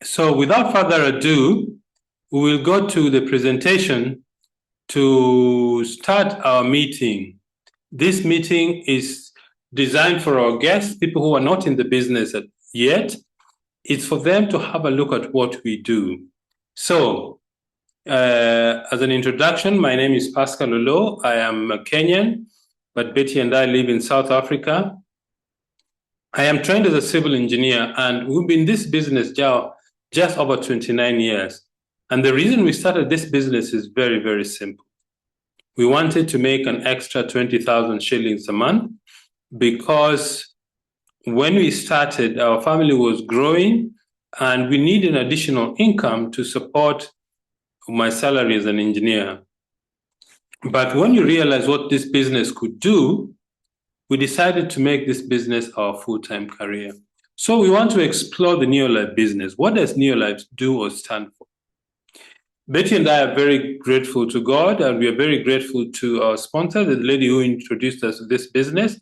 So without further ado, we will go to the presentation to start our meeting. This meeting is designed for our guests, people who are not in the business yet. It's for them to have a look at what we do. So, as an introduction, my name is Pascal Olo. I am a Kenyan, but Betty and I live in South Africa. I am trained as a civil engineer, and we've been in this business just over 29 years. And the reason we started this business is very, very simple. We wanted to make an extra 20,000 shillings a month because when we started, our family was growing and we needed an additional income to support my salary as an engineer. But when you realize what this business could do, we decided to make this business our full-time career. So we want to explore the Neolife business. What does Neolife do or stand for? Betty and I are very grateful to God, and we are very grateful to our sponsor, the lady who introduced us to this business,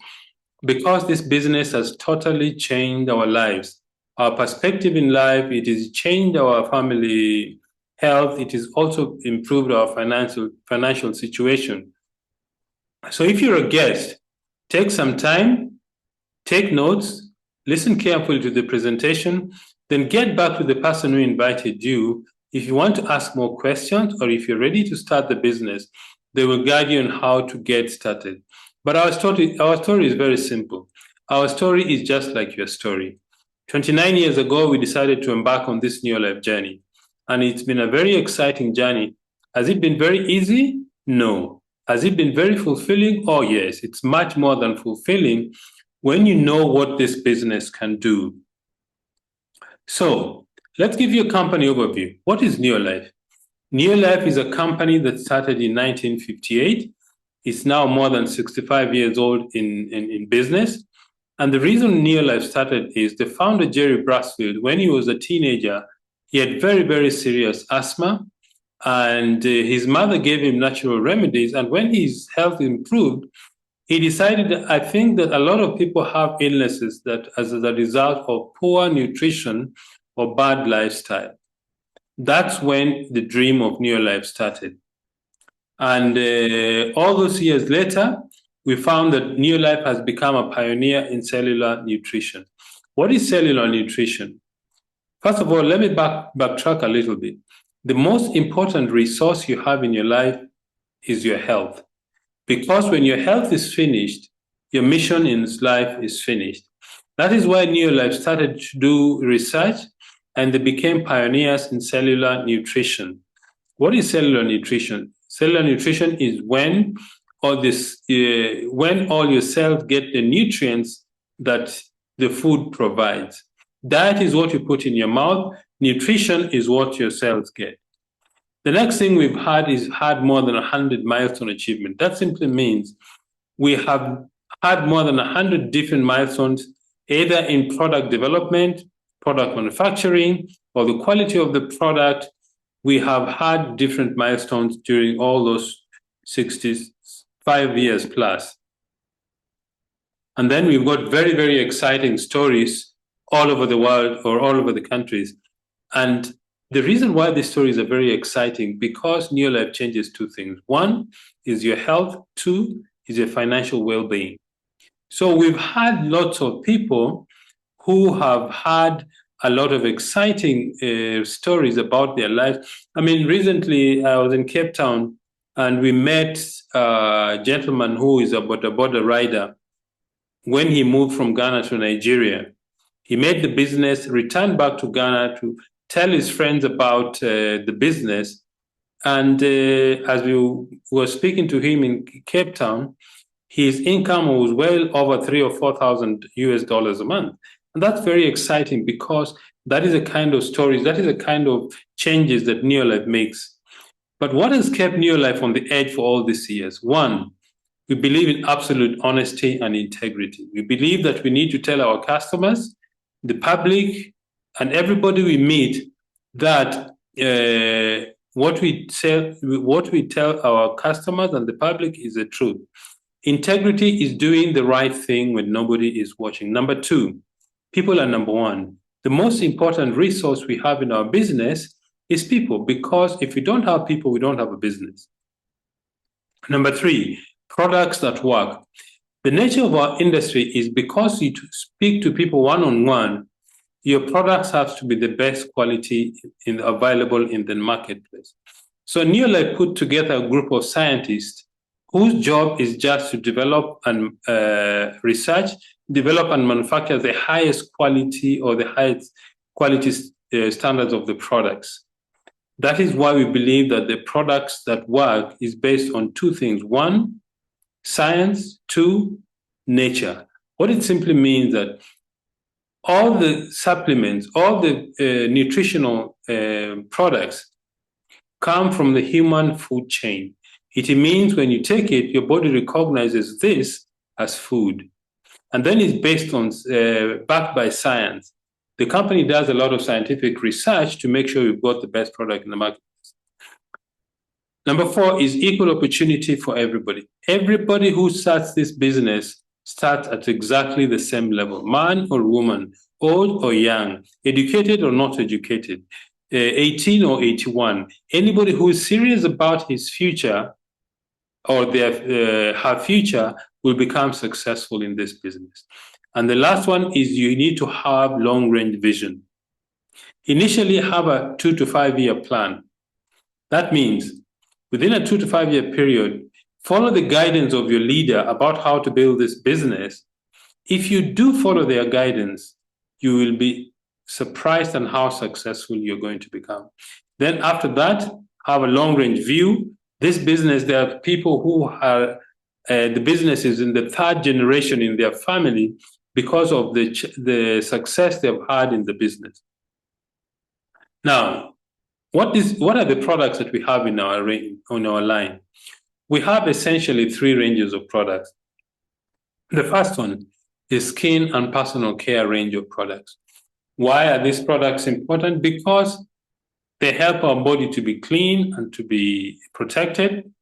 because this business has totally changed our lives, our perspective in life. It has changed our family health. It has also improved our financial situation. So if you're a guest, take some time, take notes, listen carefully to the presentation, then get back to the person who invited you. If you want to ask more questions or if you're ready to start the business, they will guide you on how to get started. But our story is very simple. Our story is just like your story. 29 years ago, we decided to embark on this Neolife journey. And it's been a very exciting journey. Has it been very easy? No. Has it been very fulfilling? Oh, yes. It's much more than fulfilling when you know what this business can do. So let's give you a company overview. What is Neolife? Neolife is a company that started in 1958. It's now more than 65 years old in business. And the reason Neolife started is the founder, Jerry Brasfield, when he was a teenager, he had very, very serious asthma. And his mother gave him natural remedies. And when his health improved, he decided, I think that a lot of people have illnesses that as a result of poor nutrition or bad lifestyle. That's when the dream of Neolife started. And all those years later, we found that Neolife has become a pioneer in cellular nutrition. What is cellular nutrition? First of all, let me backtrack a little bit. The most important resource you have in your life is your health. Because when your health is finished, your mission in life is finished. That is why Neolife started to do research and they became pioneers in cellular nutrition. What is cellular nutrition? Cellular nutrition is when all your cells get the nutrients that the food provides. Diet is what you put in your mouth. Nutrition is what your cells get. The next thing we've had is more than 100 milestone achievement. That simply means we have had more than 100 different milestones, either in product development, product manufacturing, or the quality of the product. We have had different milestones during all those 65 years plus. And then we've got very, very exciting stories all over the world or all over the countries. And the reason why these stories are very exciting, because Neolife changes two things. One is your health. Two is your financial well-being. So we've had lots of people who have had a lot of exciting stories about their lives. I mean, recently I was in Cape Town and we met a gentleman who is a border rider. When he moved from Ghana to Nigeria, he made the business, returned back to Ghana to tell his friends about the business. And as we were speaking to him in Cape Town, his income was well over $3,000 or $4,000 a month. And that's very exciting because that is a kind of stories, that is a kind of changes that Neolife makes. But what has kept Neolife on the edge for all these years? One, we believe in absolute honesty and integrity. We believe that we need to tell our customers, the public, and everybody we meet that what we tell our customers and the public is the truth. Integrity is doing the right thing when nobody is watching. Number two, people are number one. the most important resource we have in our business is people, because if we don't have people, we don't have a business. Number 3, products that work. The nature of our industry is because you speak to people one-on-one, your products have to be the best quality available in the marketplace. So Neolife put together a group of scientists whose job is just to develop and research, develop and manufacture the highest quality or the highest quality standards of the products. That is why we believe that the products that work is based on 2 things. 1, science. 2, nature. What it simply means that all the supplements, all the nutritional products come from the human food chain. It means when you take it, your body recognizes this as food. And then it's based on, backed by science. The company does a lot of scientific research to make sure we've got the best product in the market. Number 4 is equal opportunity for everybody. Everybody who starts this business starts at exactly the same level, man or woman, old or young, educated or not educated, 18 or 81. Anybody who is serious about his future or her future will become successful in this business. And the last one is you need to have long-range vision. Initially, have a 2 to 5 year plan. That means within a 2 to 5 year period, follow the guidance of your leader about how to build this business. If you do follow their guidance, you will be surprised on how successful you're going to become. Then after that, have a long-range view. This business, there are people who are, the business is in the 3rd generation in their family because of the success they've had in the business. Now, what are the products that we have in our line? We have essentially 3 ranges of products. The first one is skin and personal care range of products. Why are these products important? Because they help our body to be clean and to be protected.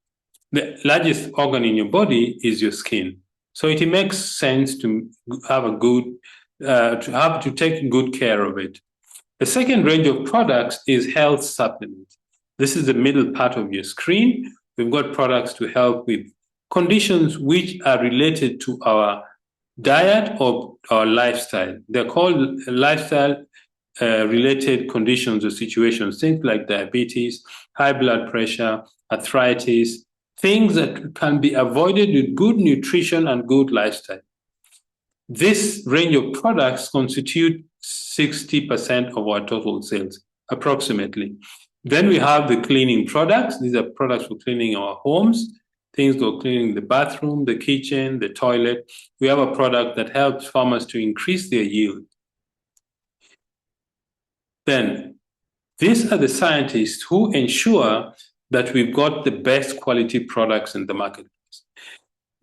The largest organ in your body is your skin. So it makes sense to have a good, to take good care of it. The second range of products is health supplements. This is the middle part of your screen. We've got products to help with conditions which are related to our diet or our lifestyle. They're called lifestyle related conditions or situations, things like diabetes, high blood pressure, arthritis, things that can be avoided with good nutrition and good lifestyle. This range of products constitute 60% of our total sales, approximately. Then we have the cleaning products. These are products for cleaning our homes, things for cleaning the bathroom, the kitchen, the toilet. We have a product that helps farmers to increase their yield. Then these are the scientists who ensure that we've got the best quality products in the marketplace.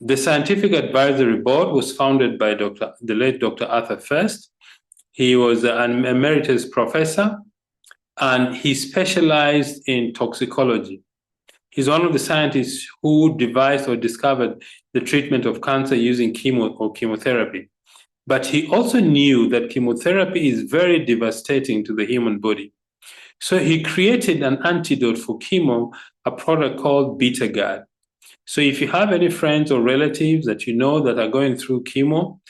The Scientific Advisory Board was founded by the late Dr. Arthur First. He was an emeritus professor, and he specialized in toxicology. He's one of the scientists who devised or discovered the treatment of cancer using chemotherapy. But he also knew that chemotherapy is very devastating to the human body. So he created an antidote for chemo, a product called BetaGuard. So if you have any friends or relatives that you know that are going through chemo,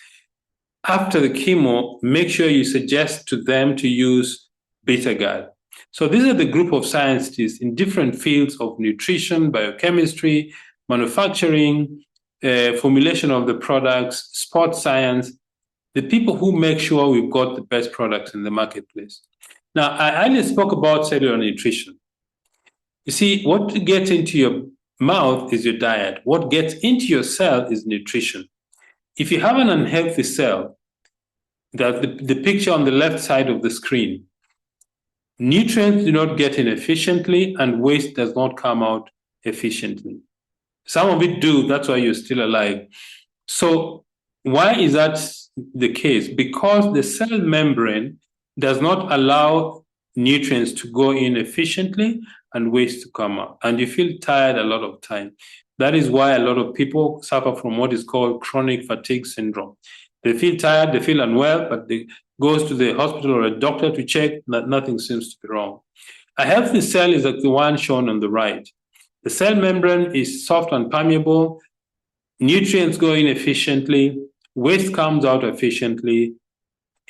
after the chemo, make sure you suggest to them to use BetaGuard. So these are the group of scientists in different fields of nutrition, biochemistry, manufacturing, formulation of the products, sports science, the people who make sure we've got the best products in the marketplace. Now, I earlier spoke about cellular nutrition. You see, what gets into your mouth is your diet. What gets into your cell is nutrition. If you have an unhealthy cell, the picture on the left side of the screen, nutrients do not get in efficiently and waste does not come out efficiently. Some of it do, that's why you're still alive. So why is that the case? Because the cell membrane does not allow nutrients to go in efficiently and waste to come out. And you feel tired a lot of time. That is why a lot of people suffer from what is called chronic fatigue syndrome. They feel tired, they feel unwell, but they goes to the hospital or a doctor to check that nothing seems to be wrong. A healthy cell is like the one shown on the right. The cell membrane is soft and permeable. Nutrients go in efficiently. Waste comes out efficiently.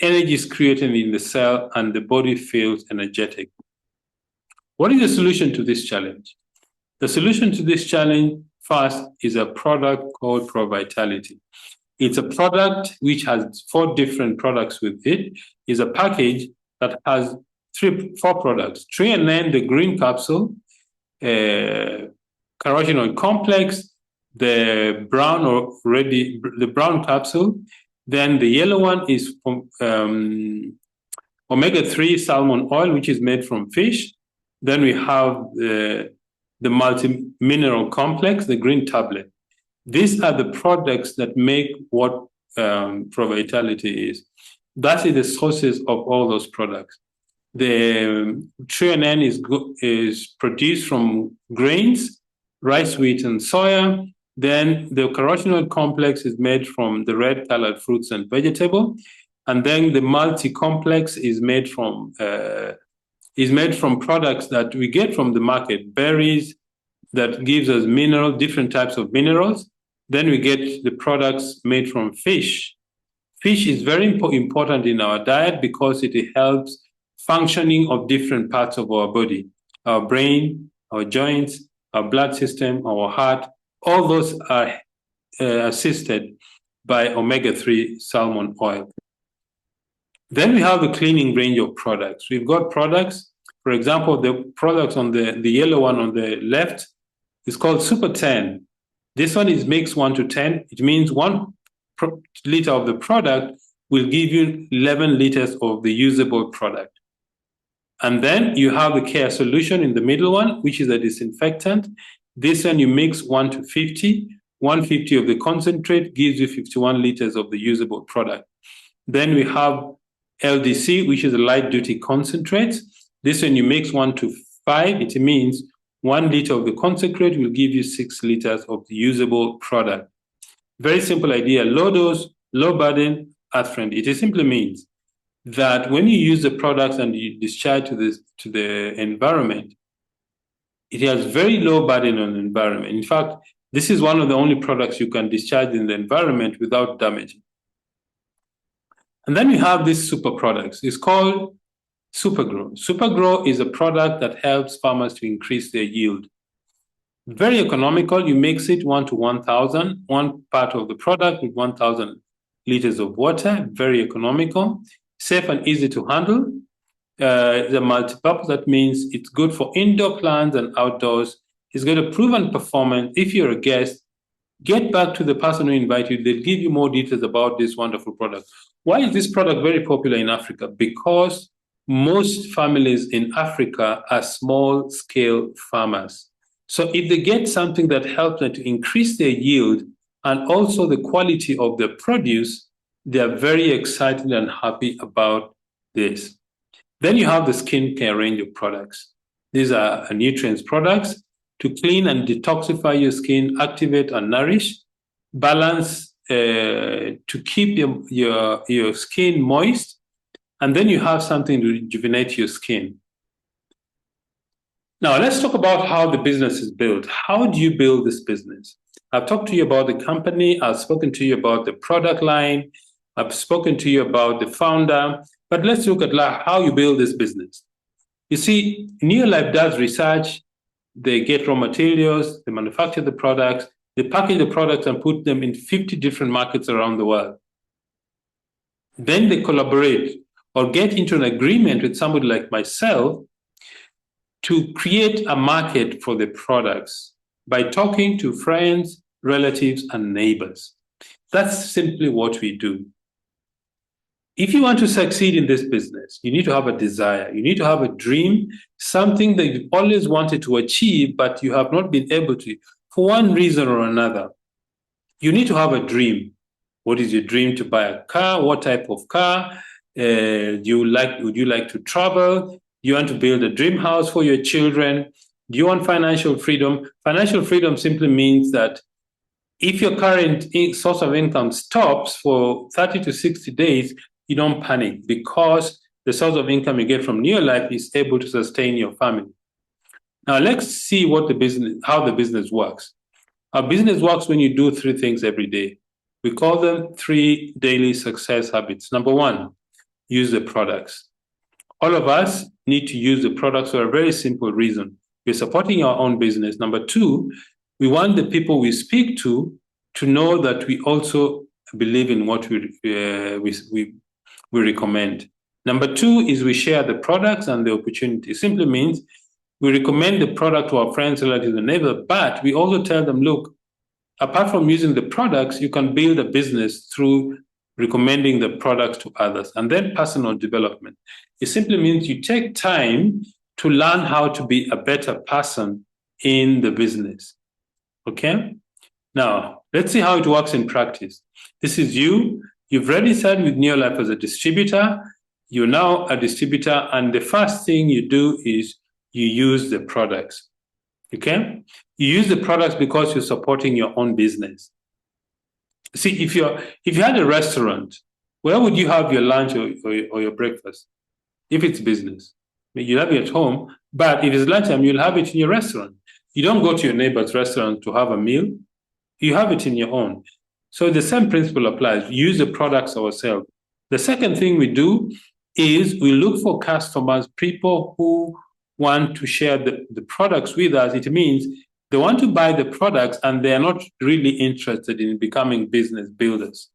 Energy is created in the cell, and the body feels energetic. What is the solution to this challenge? The solution to this challenge, first, is a product called ProVitality. It's a product which has 4 different products with it. It's a package that has 4 products. 3&N, the green capsule, carotenoid complex, the brown capsule. Then the yellow one is from omega-3 salmon oil, which is made from fish. Then we have the multi-mineral complex, the green tablet. These are the products that make what ProVitality is. That is the sources of all those products. The 3&N is produced from grains, rice, wheat, and soya. Then the carotenoid complex is made from the red colored fruits and vegetables. And then the multi-complex is made from products that we get from the market, berries that gives us different types of minerals. Then we get the products made from fish. Fish is very important in our diet because it helps functioning of different parts of our body, our brain, our joints, our blood system, our heart. All those are assisted by omega-3 salmon oil. Then we have the cleaning range of products. We've got products, for example, the products on the yellow one on the left is called Super 10. This one makes 1 to 10. It means 1 liter of the product will give you 11 liters of the usable product. And then you have the care solution in the middle one, which is a disinfectant. This one you mix 1 to 50. 150 of the concentrate gives you 51 liters of the usable product. Then we have LDC, which is a light duty concentrate. This one you mix 1 to 5. It means 1 liter of the concentrate will give you 6 liters of the usable product. Very simple idea, low dose, low burden, earth friendly. It simply means that when you use the products and you discharge to the environment, it has very low burden on the environment. In fact, this is one of the only products you can discharge in the environment without damaging. And then we have these super products. It's called Supergrow. Supergrow is a product that helps farmers to increase their yield. Very economical. You mix it 1 to 1,000, 1 part of the product with 1,000 liters of water. Very economical, safe and easy to handle. The multi-purpose, that means it's good for indoor plants and outdoors. It's got a proven performance. If you're a guest, get back to the person who invited you. They'll give you more details about this wonderful product. Why is this product very popular in Africa? Because most families in Africa are small-scale farmers. So if they get something that helps them to increase their yield and also the quality of the produce, they are very excited and happy about this. Then you have the skincare range of products. These are nutrients products to clean and detoxify your skin, activate and nourish, balance to keep your skin moist, and then you have something to rejuvenate your skin. Now, let's talk about how the business is built. How do you build this business? I've talked to you about the company. I've spoken to you about the product line. I've spoken to you about the founder. But let's look at how you build this business. You see, Neolife does research. They get raw materials. They manufacture the products. They package the products and put them in 50 different markets around the world. Then they collaborate or get into an agreement with somebody like myself to create a market for the products by talking to friends, relatives, and neighbors. That's simply what we do. If you want to succeed in this business, you need to have a desire. You need to have a dream, something that you've always wanted to achieve, but you have not been able to for one reason or another. You need to have a dream. What is your dream? To buy a car? What type of car? Would you like to travel? You want to build a dream house for your children? Do you want financial freedom? Financial freedom simply means that If your current source of income stops for 30 to 60 days, you don't panic because the source of income you get from Neolife is able to sustain your family. Now let's see how the business works. Our business works when you do three things every day. We call them 3 daily success habits. Number 1, use the products. All of us need to use the products for a very simple reason. We're supporting our own business. Number 2, we want the people we speak to know that we also believe in what we recommend. Number 2 is we share the products and the opportunity. It simply means we recommend the product to our friends, relatives, and neighbors, but we also tell them, look, apart from using the products, you can build a business through recommending the products to others. And then personal development. It simply means you take time to learn how to be a better person in the business. Okay? Now, let's see how it works in practice. This is you. You've registered with Neolife as a distributor. You're now a distributor, and the first thing you do is you use the products. Okay? You use the products because you're supporting your own business. See, if you had a restaurant, where would you have your lunch or your breakfast? If it's business, you'll have it at home, but if it's lunchtime, you'll have it in your restaurant. You don't go to your neighbor's restaurant to have a meal. You have it in your own. So the same principle applies. We use the products ourselves. The second thing we do is we look for customers, people who want to share the products with us. It means they want to buy the products and they are not really interested in becoming business builders.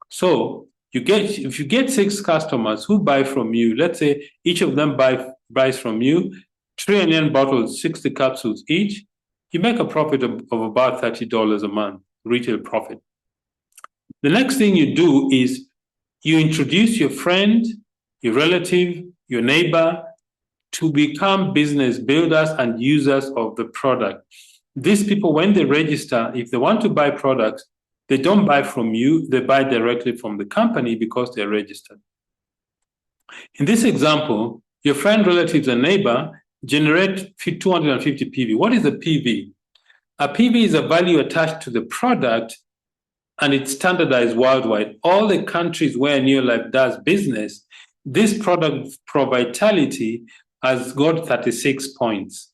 So if you get 6 customers who buy from you, let's say each of them buys from you 3 onion bottles, 60 capsules each, you make a profit of about $30 a month, retail profit. The next thing you do is you introduce your friend, your relative, your neighbor to become business builders and users of the product. These people, when they register, if they want to buy products, they don't buy from you, they buy directly from the company because they're registered. In this example, your friend, relatives, and neighbor generate 250 PV. What is a PV? A PV is a value attached to the product, and it's standardized worldwide. All the countries where Neolife does business, this product Provitality has got 36 points.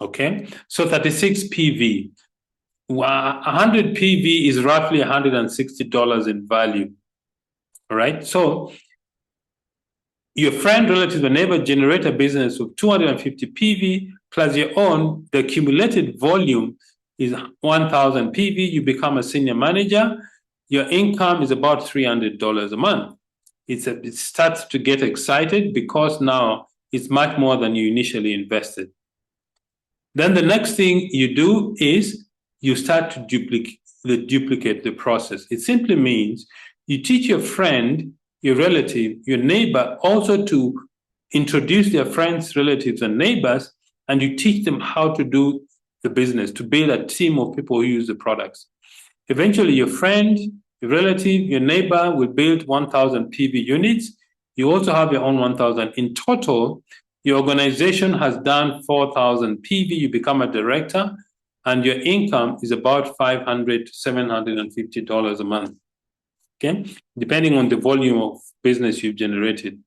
Okay, so 36 PV. 100 PV is roughly $160 in value. All right, so your friend, relative, or neighbor generate a business of 250 PV plus your own. The accumulated volume is 1,000 PV. You become a senior manager. Your income is about $300 a month. It starts to get excited because now it's much more than you initially invested. Then the next thing you do is you start to duplicate the process. It simply means you teach your friend, your relative, your neighbor also to introduce their friends, relatives, and neighbors, and you teach them how to do the business, to build a team of people who use the products. Eventually, your friend, your relative, your neighbor will build 1,000 PV units. You also have your own 1,000. In total, your organization has done 4,000 PV. You become a director, and your income is about $500 to $750 a month. Okay, depending on the volume of business you've generated.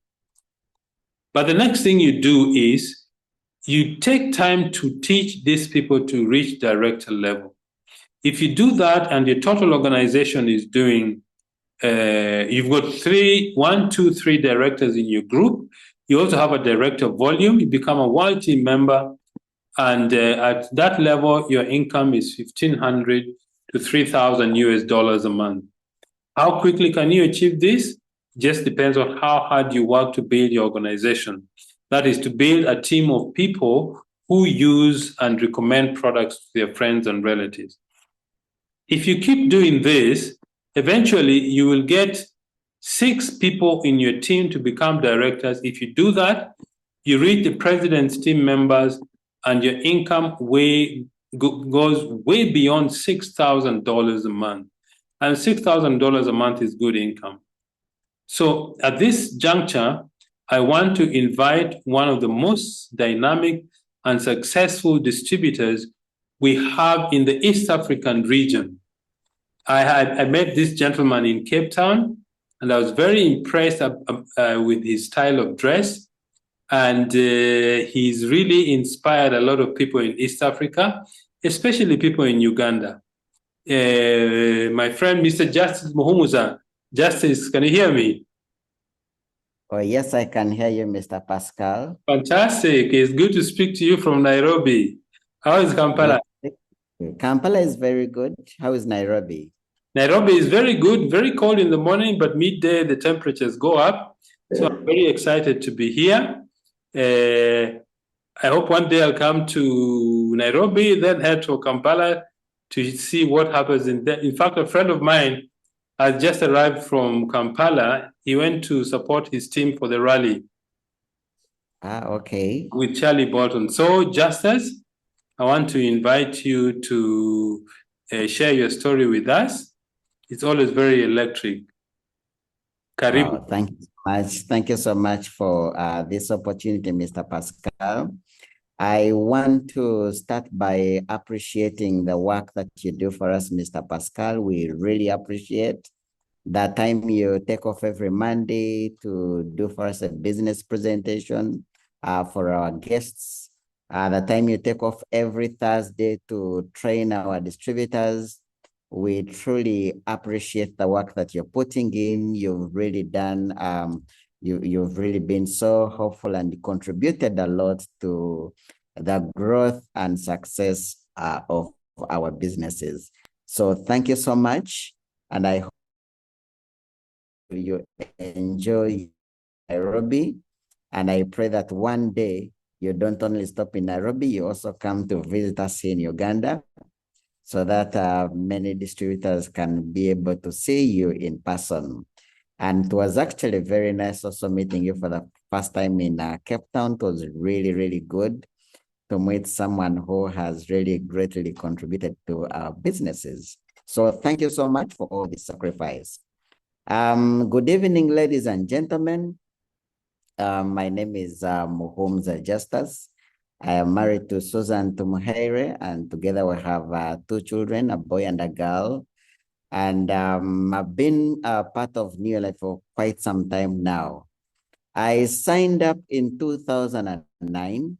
But the next thing you do is you take time to teach these people to reach director level. If you do that and your total organization is doing, you've got 1, 2, 3 directors in your group. You also have a director volume. You become a world team member. And at that level, your income is $1,500 to $3,000 a month. How quickly can you achieve this? Just depends on how hard you work to build your organization. That is to build a team of people who use and recommend products to their friends and relatives. If you keep doing this, eventually you will get 6 people in your team to become directors. If you do that, you reach the president's team members and your income goes way beyond $6,000 a month. And $6,000 a month is good income. So at this juncture, I want to invite one of the most dynamic and successful distributors we have in the East African region. I met this gentleman in Cape Town, and I was very impressed with his style of dress. And he's really inspired a lot of people in East Africa, especially people in Uganda. My friend, Mr. Justus Muhumuza. Justice, can you hear me? Oh, yes, I can hear you, Mr. Pascal. Fantastic. It's good to speak to you from Nairobi. How is Kampala? Yes. Kampala is very good. How is Nairobi? Nairobi is very good, very cold in the morning, but midday the temperatures go up. So I'm very excited to be here. I hope one day I'll come to Nairobi, then head to Kampala to see what happens in there. In fact, a friend of mine has just arrived from Kampala. He went to support his team for the rally. Okay. With Charlie Bolton. So, Justus, I want to invite you to share your story with us. It's always very electric. Karibu. Wow, thank you so much. Thank you so much for this opportunity, Mr. Pascal. I want to start by appreciating the work that you do for us, Mr. Pascal. We really appreciate the time you take off every Monday to do for us a business presentation for our guests. The time you take off every Thursday to train our distributors. We truly appreciate the work that you're putting in. You've really done, you've really been so helpful and contributed a lot to the growth and success of our businesses. So thank you so much. And I hope you enjoy Nairobi. And I pray that one day you don't only stop in Nairobi, you also come to visit us in Uganda, so that many distributors can be able to see you in person. And it was actually very nice also meeting you for the first time in Cape Town. It was really, really good to meet someone who has really greatly contributed to our businesses. So thank you so much for all this sacrifice. Good evening, ladies and gentlemen. My name is Muhumuza Justus. I am married to Susan Tumuhere, and together we have 2 children, a boy and a girl. And I've been part of Neolife for quite some time now. I signed up in 2009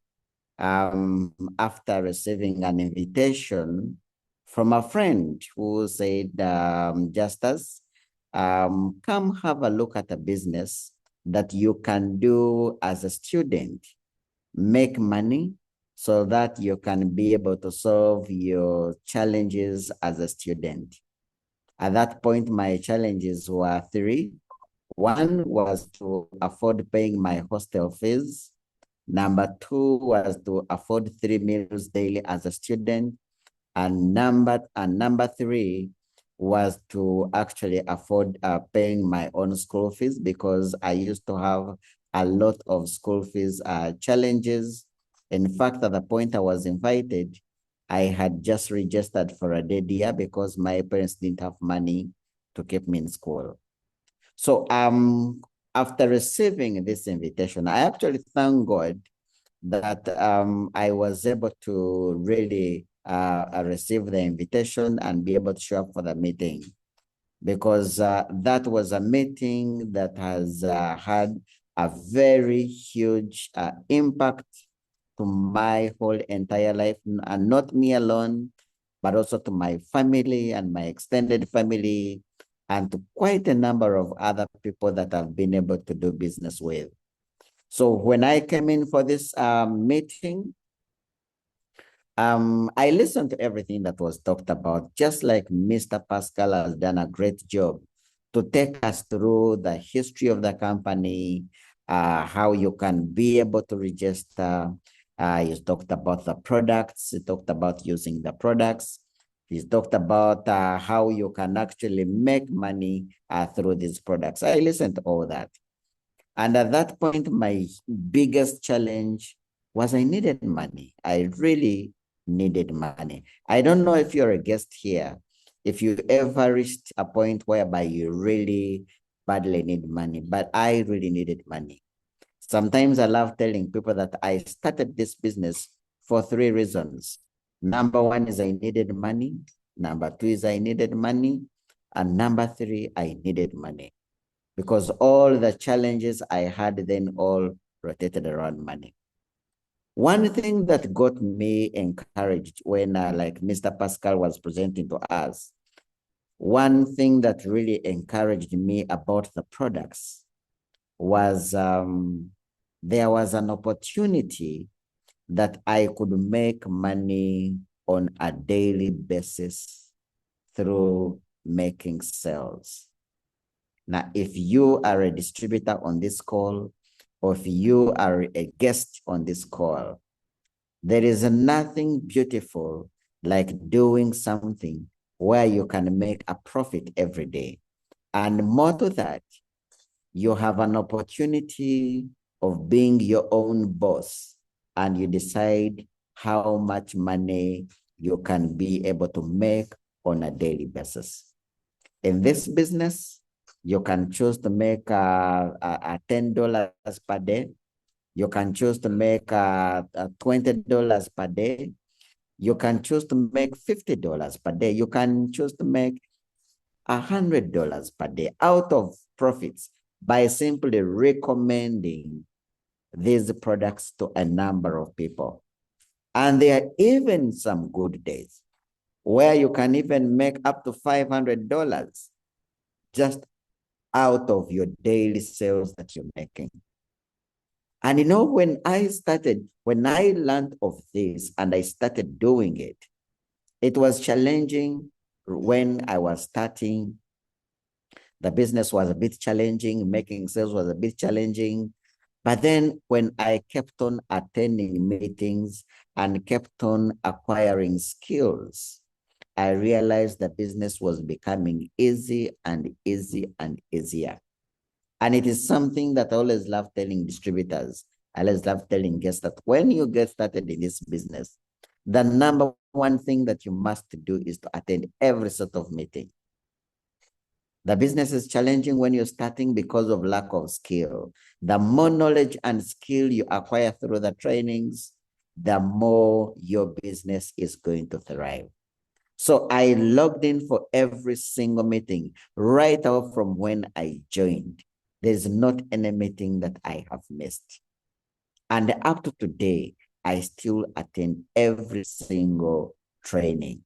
after receiving an invitation from a friend who said, Justus, come have a look at a business that you can do as a student, make money so that you can be able to solve your challenges as a student. At that point, my challenges were 3. One was to afford paying my hostel fees. Number 2 was to afford 3 meals daily as a student. And number 3 was to actually afford paying my own school fees, because I used to have a lot of school fees challenges. In fact, at the point I was invited, I had just registered for a dead year because my parents didn't have money to keep me in school. So after receiving this invitation, I actually thank God that I was able to really receive the invitation and be able to show up for the meeting, because that was a meeting that has had a very huge impact to my whole entire life, and not me alone, but also to my family and my extended family, and to quite a number of other people that I've been able to do business with. So when I came in for this meeting, I listened to everything that was talked about, just like Mr. Pascal has done a great job to take us through the history of the company, how you can be able to register. He's talked about the products. He talked about using the products. He's talked about how you can actually make money through these products. I listened to all that. And at that point, my biggest challenge was I needed money. I really needed money. I don't know if you're a guest here, if you ever reached a point whereby you really badly need money, but I really needed money. Sometimes I love telling people that I started this business for 3 reasons. Number one is I needed money. Number two is I needed money. And number three, I needed money. Because all the challenges I had then all rotated around money. One thing that got me encouraged when like Mr. Pascal was presenting to us, one thing that really encouraged me about the products was there was an opportunity that I could make money on a daily basis through making sales. Now, if you are a distributor on this call, or if you are a guest on this call, there is nothing beautiful like doing something where you can make a profit every day. And more to that, you have an opportunity of being your own boss, and you decide how much money you can be able to make on a daily basis. In this business, you can choose to make $10 per day. You can choose to make $20 per day. You can choose to make $50 per day. You can choose to make $100 per day out of profits by simply recommending these products to a number of people. And there are even some good days where you can even make up to $500 just out of your daily sales that you're making. And you know, when I learned of this and I started doing it, it was challenging when I was starting. The business was a bit challenging, making sales was a bit challenging. But then when I kept on attending meetings and kept on acquiring skills, I realized the business was becoming easy and easy and easier. And it is something that I always love telling distributors. I always love telling guests that when you get started in this business, the number one thing that you must do is to attend every sort of meeting. The business is challenging when you're starting because of lack of skill. The more knowledge and skill you acquire through the trainings, the more your business is going to thrive. So I logged in for every single meeting right out from when I joined. There's not any meeting that I have missed. And up to today, I still attend every single training.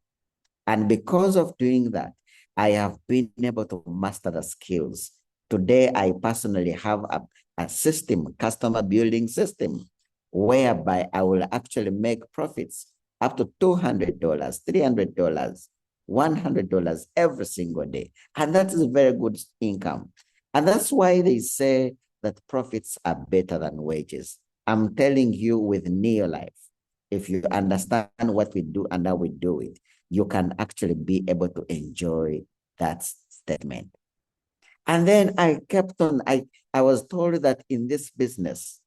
And because of doing that, I have been able to master the skills. Today, I personally have a system, customer building system, whereby I will actually make profits up to $200, $300, $100 every single day. And that is very good income. And that's why they say that profits are better than wages. I'm telling you with Neolife, if you understand what we do and how we do it, you can actually be able to enjoy that statement. And then I kept on, I was told that in this business,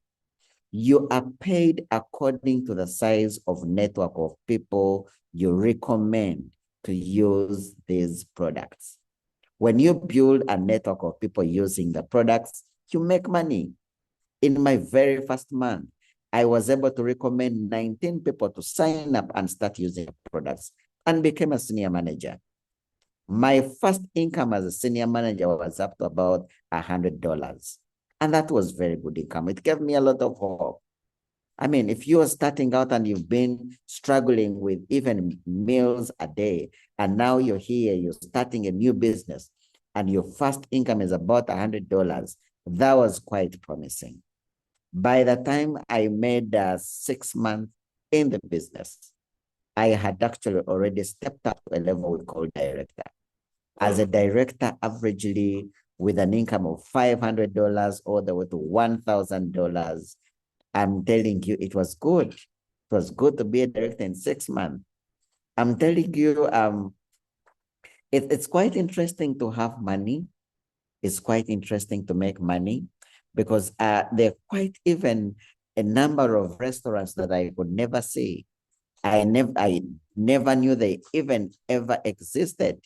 you are paid according to the size of network of people you recommend to use these products. When you build a network of people using the products, you make money. In my very first month, I was able to recommend 19 people to sign up and start using products and became a senior manager. My first income as a senior manager was up to about $100. And that was very good income. It gave me a lot of hope. I mean, if you are starting out and you've been struggling with even meals a day, and now you're here, you're starting a new business, and your first income is about $100, that was quite promising. By the time I made 6 months in the business, I had actually already stepped up to a level we call director. As a director, averagely with an income of $500 all the way to $1,000, I'm telling you, it was good. It was good to be a director in 6 months. I'm telling you, it's quite interesting to have money. It's quite interesting to make money because there are quite even a number of restaurants that I could never see. I never knew they even ever existed.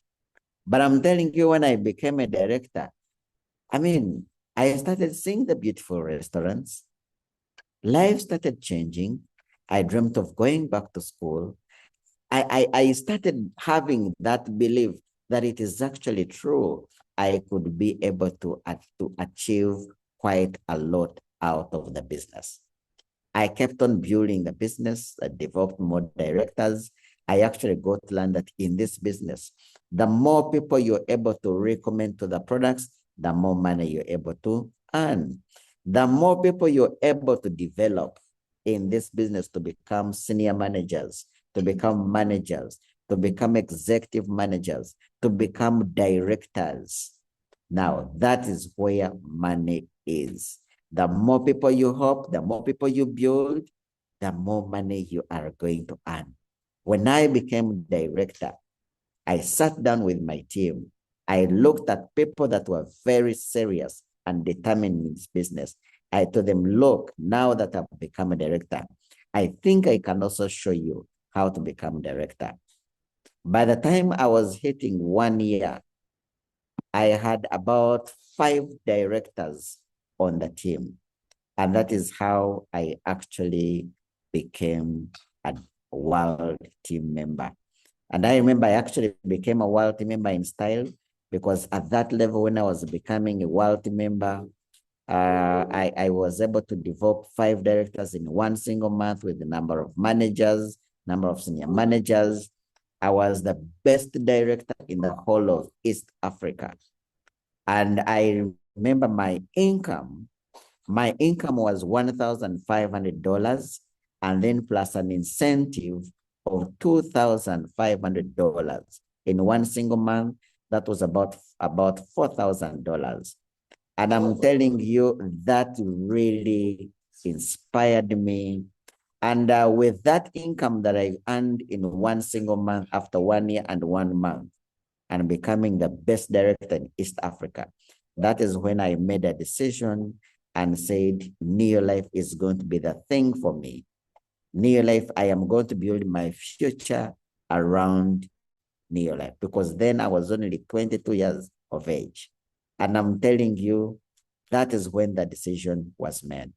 But I'm telling you, when I became a director, I mean, I started seeing the beautiful restaurants. Life started changing. I dreamt of going back to school. I started having that belief that it is actually true. I could be able to achieve quite a lot out of the business. I kept on building the business. I developed more directors. I actually got to learn that in this business, the more people you're able to recommend to the products, the more money you're able to earn. The more people you're able to develop in this business to become senior managers, to become managers, to become executive managers, to become directors. Now, that is where money is. The more people you help, the more people you build, the more money you are going to earn. When I became director, I sat down with my team. I looked at people that were very serious and determined in this business. I told them, look, now that I've become a director, I think I can also show you how to become director. By the time I was hitting 1 year, I had about 5 directors on the team. And that is how I actually became a world team member. And I remember I actually became a world team member in style, because at that level, when I was becoming a world team member, I was able to develop 5 directors in one single month with the number of managers, number of senior managers. I was the best director in the whole of East Africa. And I remember my income was $1,500, and then plus an incentive of $2,500 in one single month. That was about $4,000. And I'm telling you, that really inspired me. And with that income that I earned in one single month after 1 year and 1 month, and becoming the best director in East Africa, that is when I made a decision and said, Neolife is going to be the thing for me. Neolife, I am going to build my future around Neolife, because then I was only 22 years of age. And I'm telling you, that is when the decision was made.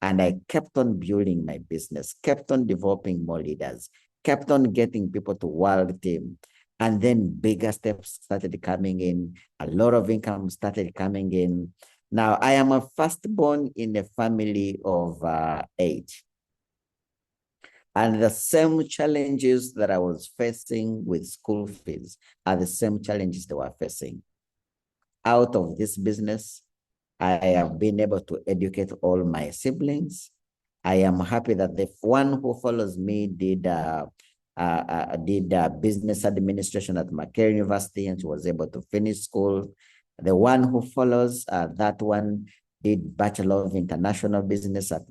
And I kept on building my business, kept on developing more leaders, kept on getting people to world team. And then bigger steps started coming in. A lot of income started coming in. Now, I am a firstborn in a family of 8. And the same challenges that I was facing with school fees are the same challenges they were facing. Out of this business, I have been able to educate all my siblings. I am happy that the one who follows me did business administration at Makerere University, and she was able to finish school. The one who follows, that one did Bachelor of International Business at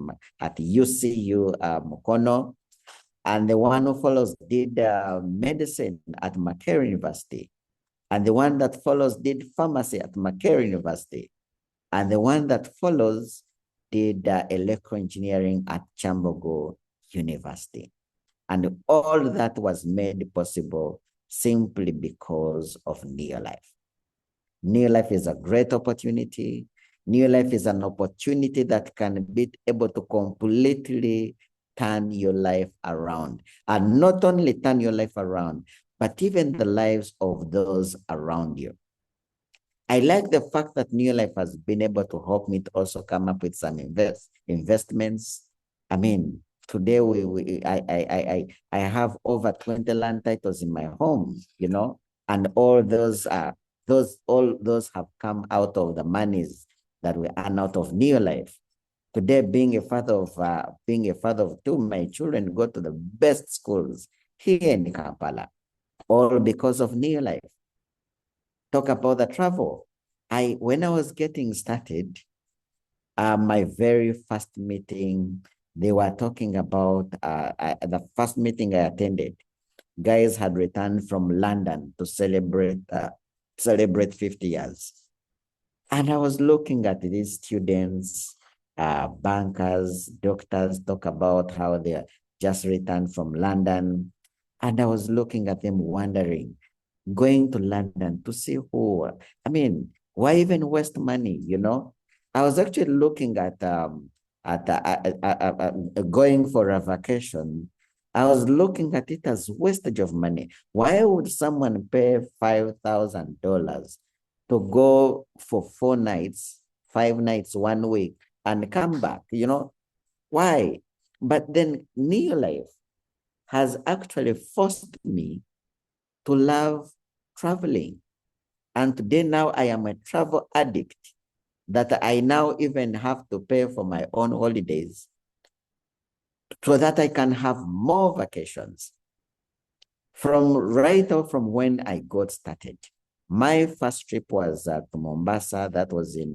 UCU Mukono. And the one who follows did medicine at Makerere University. And the one that follows did pharmacy at Makerere University. And the one that follows did electrical engineering at Chambogo University. And all that was made possible simply because of Neolife. Neolife is a great opportunity. Neolife is an opportunity that can be able to completely turn your life around. And not only turn your life around, but even the lives of those around you. I like the fact that Neolife has been able to help me to also come up with some investments. I mean, today I have over 20 land titles in my home, you know, and all those have come out of the monies that we earn out of Neolife. Today, being a father of 2, my children go to the best schools here in Kampala, all because of Neolife. Talk about the travel. When I was getting started, my very first meeting, they were talking about the first meeting I attended. Guys had returned from London to celebrate 50 years. And I was looking at these students, bankers, doctors, talk about how they just returned from London. And I was looking at them wondering, going to London to see who, I mean, why even waste money, you know? I was actually looking at going for a vacation I was looking at it as wastage of money. Why would someone pay $5,000 to go for 4 nights, 5 nights, 1 week, and come back? Why? But then Neolife has actually forced me to love traveling. And today now I am a travel addict that I now even have to pay for my own holidays so that I can have more vacations. From when I got started, my first trip was to Mombasa. That was in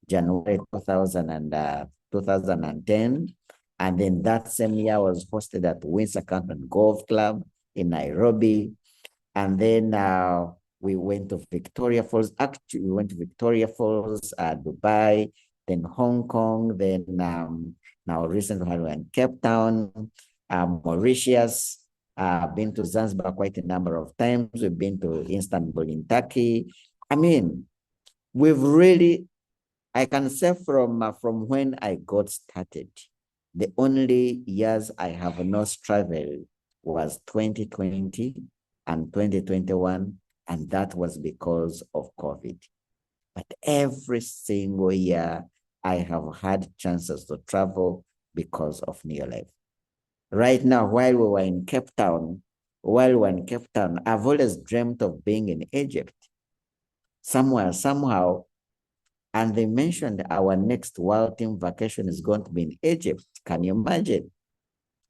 January 2010. And then that same year I was hosted at Windsor Canton Golf Club in Nairobi. And then we went to Victoria Falls. Actually, we went to Victoria Falls, Dubai, then Hong Kong, then now recently we were in Cape Town, Mauritius. Been to Zanzibar quite a number of times. We've been to Istanbul in Turkey. I mean, I can say from when I got started, the only years I have not traveled was 2020 and 2021, and that was because of COVID. But every single year, I have had chances to travel because of Neolife. Right now, while we were in Cape Town, I've always dreamt of being in Egypt. Somewhere, somehow, and they mentioned our next World Team vacation is going to be in Egypt. Can you imagine?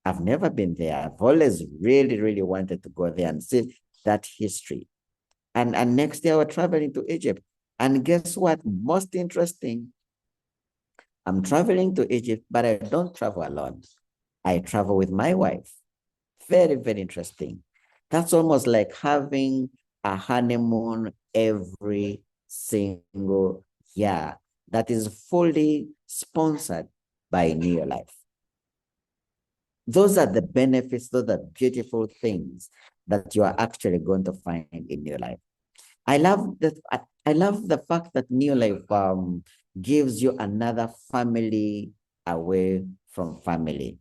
I've never been there. I've always really, really wanted to go there and see that history. And next year we're traveling to Egypt. And guess what? Most interesting, I'm traveling to Egypt, but I don't travel alone. I travel with my wife. Very, very interesting. That's almost like having a honeymoon every single year that is fully sponsored by Neolife. Those are the benefits, those are beautiful things that you are actually going to find in your life. I love the fact that Neolife gives you another family away from family.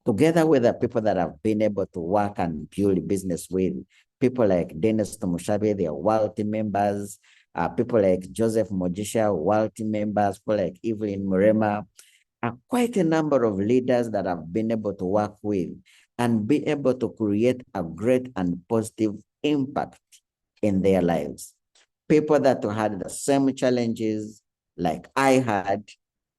Together with the people that have been able to work and build business with, people like Dennis Tomushabe, they are wealthy members, people like Joseph Mojisha, wealthy members, people like Evelyn Murema, quite a number of leaders that have been able to work with and be able to create a great and positive impact in their lives. People that had the same challenges like I had,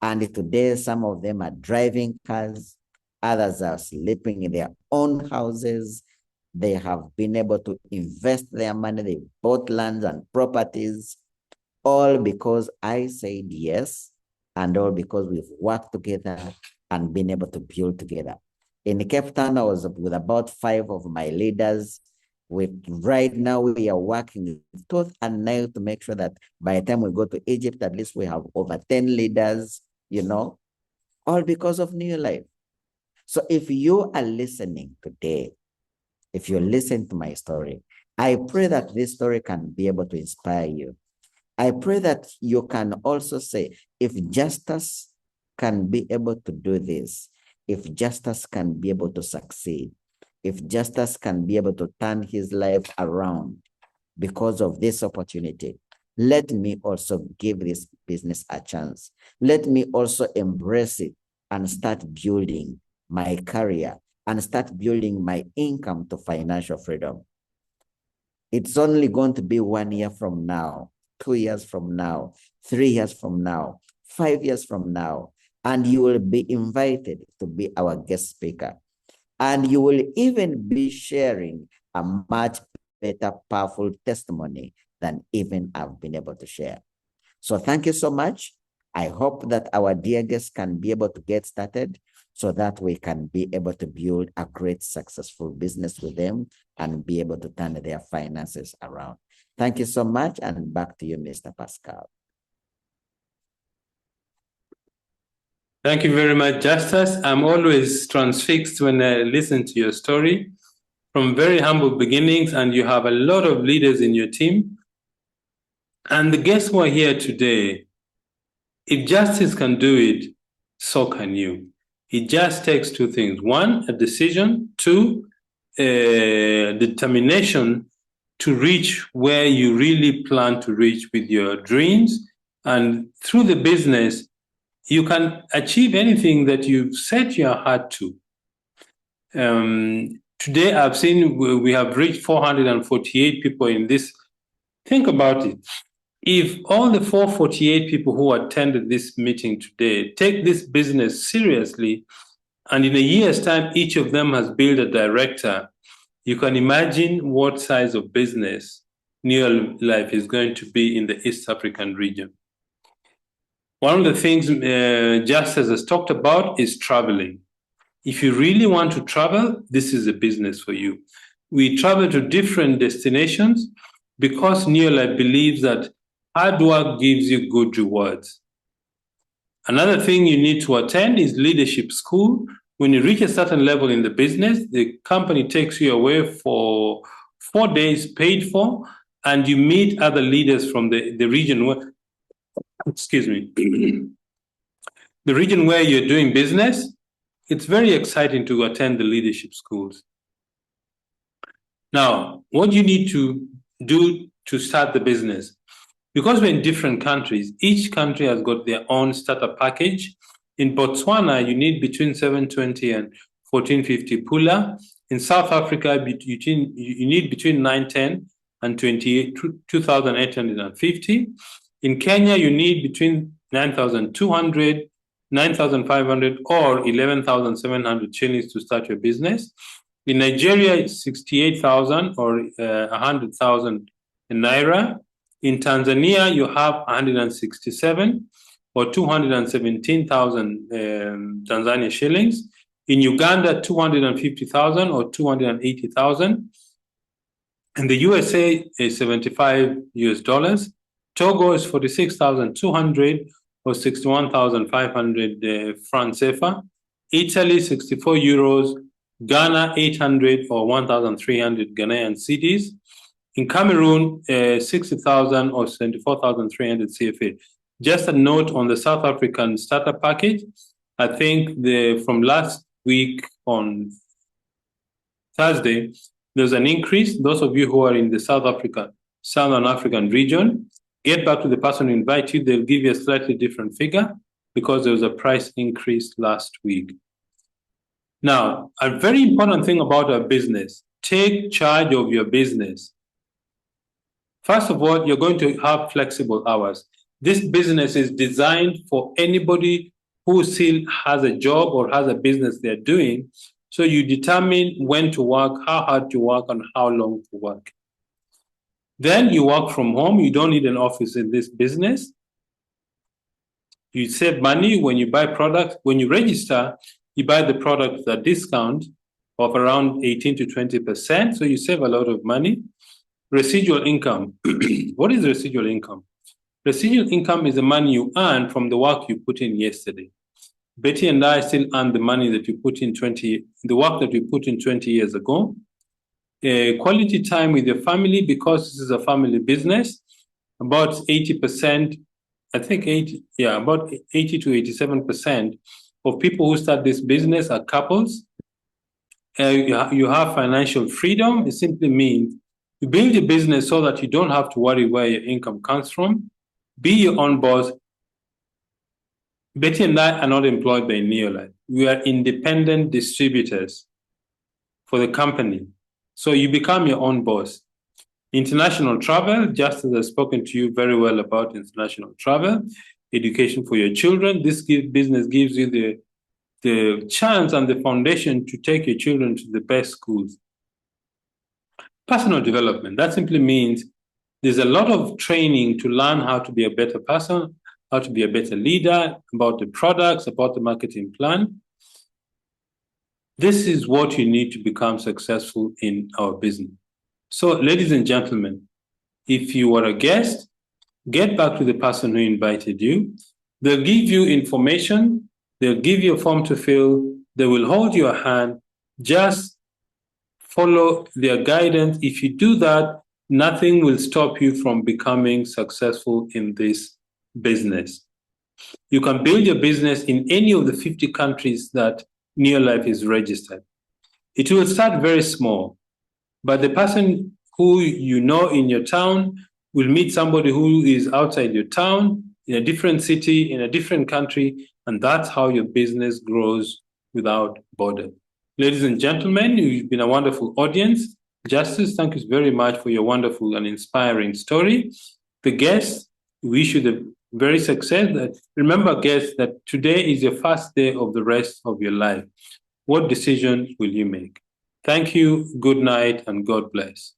and today some of them are driving cars, others are sleeping in their own houses. They have been able to invest their money, they bought lands and properties, all because I said yes, and all because we've worked together and been able to build together. In Cape Town, I was with about 5 of my leaders. Right now, we are working tooth and nail to make sure that by the time we go to Egypt, at least we have over 10 leaders, all because of Neolife. So if you are listening today, if you listen to my story, I pray that this story can be able to inspire you. I pray that you can also say, if Justus can be able to do this, if Justus can be able to succeed, if Justus can be able to turn his life around because of this opportunity, let me also give this business a chance. Let me also embrace it and start building my career and start building my income to financial freedom. It's only going to be 1 year from now, 2 years from now, 3 years from now, 5 years from now, and you will be invited to be our guest speaker. And you will even be sharing a much better, powerful testimony than even I've been able to share. So thank you so much. I hope that our dear guests can be able to get started so that we can be able to build a great, successful business with them and be able to turn their finances around. Thank you so much, and back to you, Mr. Pascal. Thank you very much, Justus. I'm always transfixed when I listen to your story from very humble beginnings, and you have a lot of leaders in your team. And the guests who are here today, if Justus can do it, so can you. It just takes two things. One, a decision. Two, determination to reach where you really plan to reach with your dreams. And through the business, you can achieve anything that you've set your heart to. Today, I've seen we have reached 448 people in this. Think about it. If all the 448 people who attended this meeting today take this business seriously, and in a year's time, each of them has built a director, you can imagine what size of business Neolife is going to be in the East African region. One of the things Justus has talked about is traveling. If you really want to travel, this is a business for you. We travel to different destinations because Neolife believes that hard work gives you good rewards. Another thing you need to attend is leadership school. When you reach a certain level in the business, the company takes you away for 4 days paid for, and you meet other leaders from the region where, the region where you're doing business. It's very exciting to attend the leadership schools. Now, what you need to do to start the business, because we're in different countries, each country has got their own starter package. In Botswana, you need between 720 and 1450 pula. In South Africa, you need between 910 and 2,850. In Kenya, you need between 9,200, 9,500 or 11,700 shillings to start your business. In Nigeria, it's 68,000 or 100,000 naira. In Tanzania, you have 167 or 217,000 Tanzania shillings. In Uganda, 250,000 or 280,000. In the USA, is 75 US dollars. Togo is 46,200 or 61,500 francs CFA. Italy, 64 euros. Ghana, 800 or 1,300 Ghanaian cedis. In Cameroon, 60,000 or 74,300 CFA. Just a note on the South African starter package. I think from last week on Thursday, there's an increase. Those of you who are in the Southern African region, get back to the person who invited you. They'll give you a slightly different figure because there was a price increase last week. Now, a very important thing about our business, take charge of your business. First of all, you're going to have flexible hours. This business is designed for anybody who still has a job or has a business they're doing. So you determine when to work, how hard to work, and how long to work. Then you work from home. You don't need an office in this business. You save money when you buy products. When you register, you buy the product at a discount of around 18 to 20%. So you save a lot of money. Residual income. What is residual income? Residual income is the money you earn from the work you put in yesterday. Betty and I still earn the money that you put in the work that we put in 20 years ago. Quality time with your family, because this is a family business, about 80%, I think about 80 to 87% of people who start this business are couples. You have financial freedom. It simply means you build a business so that you don't have to worry where your income comes from. Be your own boss. Betty and I are not employed by Neolife. We are independent distributors for the company. So you become your own boss. International travel, just as I've spoken to you very well about international travel, education for your children. This business gives you the chance and the foundation to take your children to the best schools. Personal development, that simply means there's a lot of training to learn how to be a better person, how to be a better leader, about the products, about the marketing plan. This is what you need to become successful in our business. So, ladies and gentlemen, if you are a guest, get back to the person who invited you. They'll give you information. They'll give you a form to fill. They will hold your hand. Just follow their guidance. If you do that, nothing will stop you from becoming successful in this business. You can build your business in any of the 50 countries that Neolife is registered. It will start very small, but the person who you know in your town will meet somebody who is outside your town, in a different city, in a different country, and that's how your business grows without border. Ladies and gentlemen, you've been a wonderful audience. Justus, thank you very much for your wonderful and inspiring story. The guests, we wish you the very success. Remember, guests, that today is your first day of the rest of your life. What decision will you make? Thank you, good night, and God bless.